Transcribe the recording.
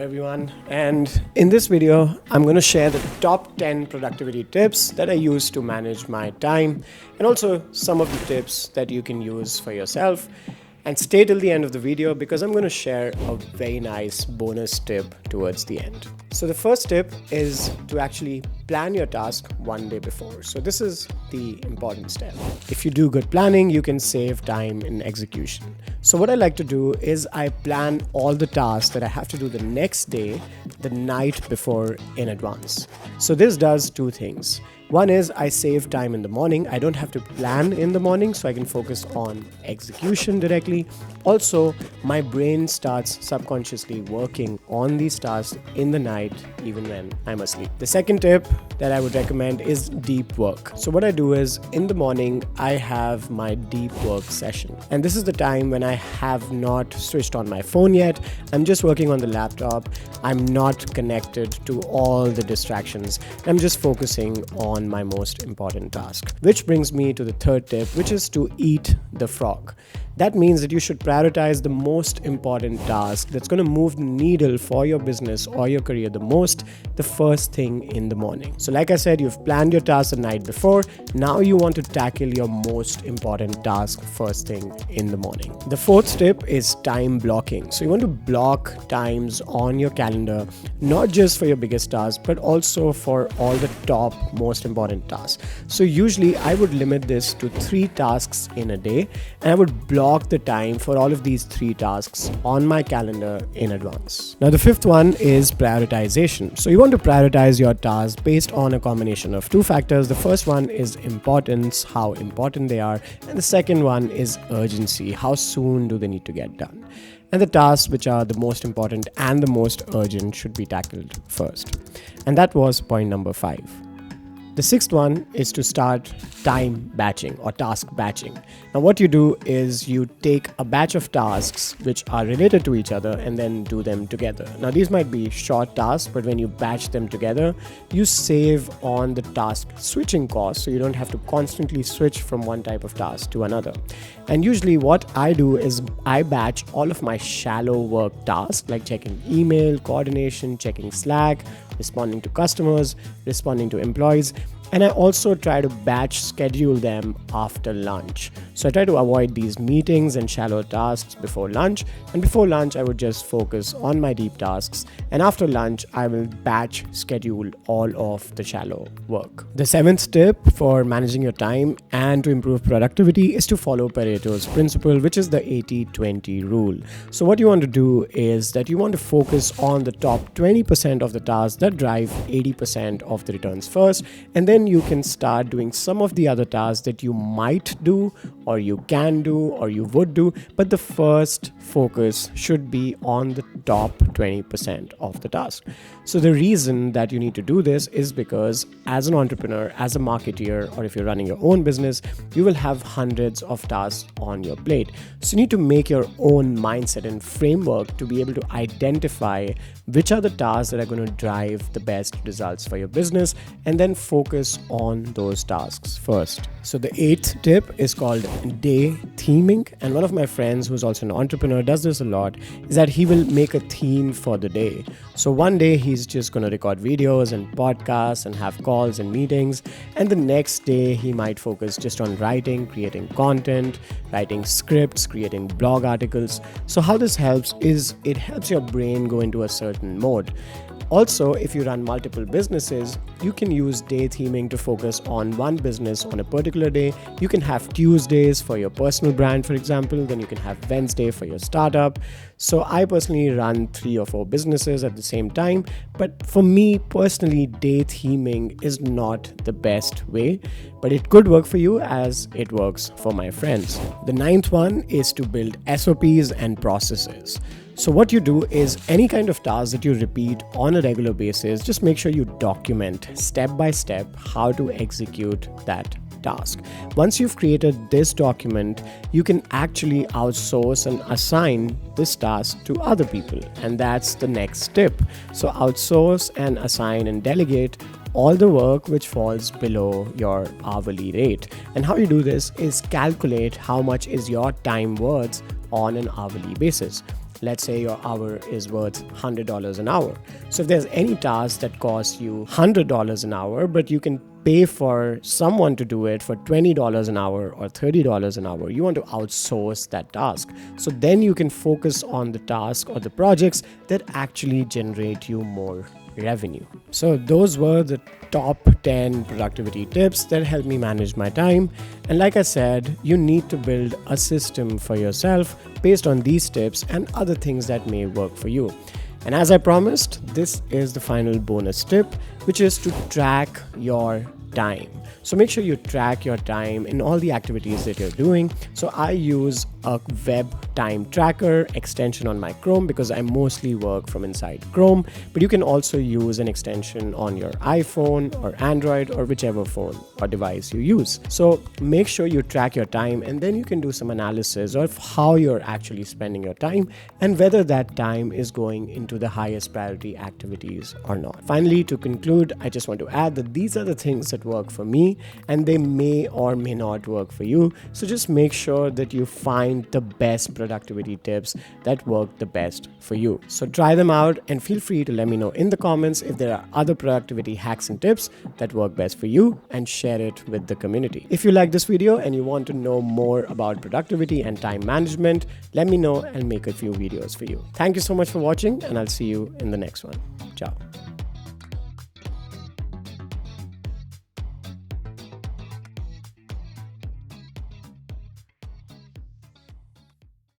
everyone, and in this video I'm going to share the top 10 productivity tips that I use to manage my time and also some of the tips that you can use for yourself. And stay till the end of the video because I'm going to share a very nice bonus tip towards the end. So the first tip is to actually plan your task one day before. So this is the important step. If you do good planning, you can save time in execution. So what I like to do is I plan all the tasks that I have to do the next day, the night before in advance. So this does two things. One is I save time in the morning. I don't have to plan in the morning, so I can focus on execution directly. Also, my brain starts subconsciously working on these tasks in the night, even when I'm asleep. The second tip that I would recommend is deep work. So what I do is in the morning, I have my deep work session. And this is the time when I have not switched on my phone yet. I'm just working on the laptop. I'm not connected to all the distractions. I'm just focusing on my most important task. Which brings me to the third tip, which is to eat the frog. That means that you should prioritize the most important task that's going to move the needle for your business or your career the most the first thing in the morning. So like I said, you've planned your task the night before. Now you want to tackle your most important task first thing in the morning. The fourth tip is time blocking. So you want to block times on your calendar, not just for your biggest tasks, but also for all the top most important tasks. So usually I would limit this to 3 tasks in a day, and I would block the time for all of these 3 tasks on my calendar in advance. Now the fifth one is prioritization. So you want to prioritize your tasks based on a combination of 2 factors. The first one is importance, how important they are, and the second one is urgency, how soon do they need to get done. And the tasks which are the most important and the most urgent should be tackled first. And that was point number 5. The sixth one is to start time batching or task batching. Now what you do is you take a batch of tasks which are related to each other and then do them together. Now these might be short tasks, but when you batch them together, you save on the task switching cost, so you don't have to constantly switch from one type of task to another. And usually what I do is I batch all of my shallow work tasks like checking email, coordination, checking Slack, responding to customers, responding to employees, and I also try to batch schedule them after lunch. So I try to avoid these meetings and shallow tasks before lunch, and before lunch I would just focus on my deep tasks, and after lunch I will batch schedule all of the shallow work. The 7th tip for managing your time and to improve productivity is to follow Pareto's principle, which is the 80-20 rule. So what you want to do is that you want to focus on the top 20% of the tasks that drive 80% of the returns first, and then you can start doing some of the other tasks that you might do or you can do or you would do, but the first focus should be on the top 20% of the task. So the reason that you need to do this is because as an entrepreneur, as a marketeer, or if you're running your own business, you will have hundreds of tasks on your plate. So you need to make your own mindset and framework to be able to identify which are the tasks that are going to drive the best results for your business, and then focus on those tasks first. So the 8th tip is called day theming, and one of my friends who's also an entrepreneur does this a lot, is that he will make a theme for the day. So one day he's just going to record videos and podcasts and have calls and meetings, and the next day he might focus just on writing, creating content, writing scripts, creating blog articles. So how this helps is it helps your brain go into a certain mode. Also, if you run multiple businesses, you can use day theming to focus on one business on a particular day. You can have Tuesdays for your personal brand, for example, then you can have Wednesday for your startup. So I personally run 3 or 4 businesses at the same time, but for me personally, day theming is not the best way, but it could work for you as it works for my friends. The 9th one is to build SOPs and processes. So what you do is any kind of task that you repeat on a regular basis, just make sure you document step by step how to execute that task. Once you've created this document, you can actually outsource and assign this task to other people. And that's the next tip. So outsource and assign and delegate all the work which falls below your hourly rate. And how you do this is calculate how much is your time worth on an hourly basis. let's say your hour is worth $100 an hour. So if there's any task that costs you $100 an hour, but you can pay for someone to do it for $20 an hour or $30 an hour, you want to outsource that task. So then you can focus on the task or the projects that actually generate you more revenue. So those were the top 10 productivity tips that help me manage my time. And like I said, you need to build a system for yourself based on these tips and other things that may work for you. And as I promised, this is the final bonus tip, which is to track your time. So make sure you track your time in all the activities that you're doing. So I use a web time tracker extension on my Chrome because I mostly work from inside Chrome, but you can also use an extension on your iPhone or Android or whichever phone or device you use. So make sure you track your time, and then you can do some analysis of how you're actually spending your time and whether that time is going into the highest priority activities or not. Finally, to conclude, I just want to add that these are the things that work for me, and they may or may not work for you. So just make sure that you find the best productivity tips that work the best for you. So try them out and feel free to let me know in the comments if there are other productivity hacks and tips that work best for you, and share it with the community. If you like this video and you want to know more about productivity and time management, let me know and make a few videos for you. Thank you so much for watching, and I'll see you in the next one. Ciao.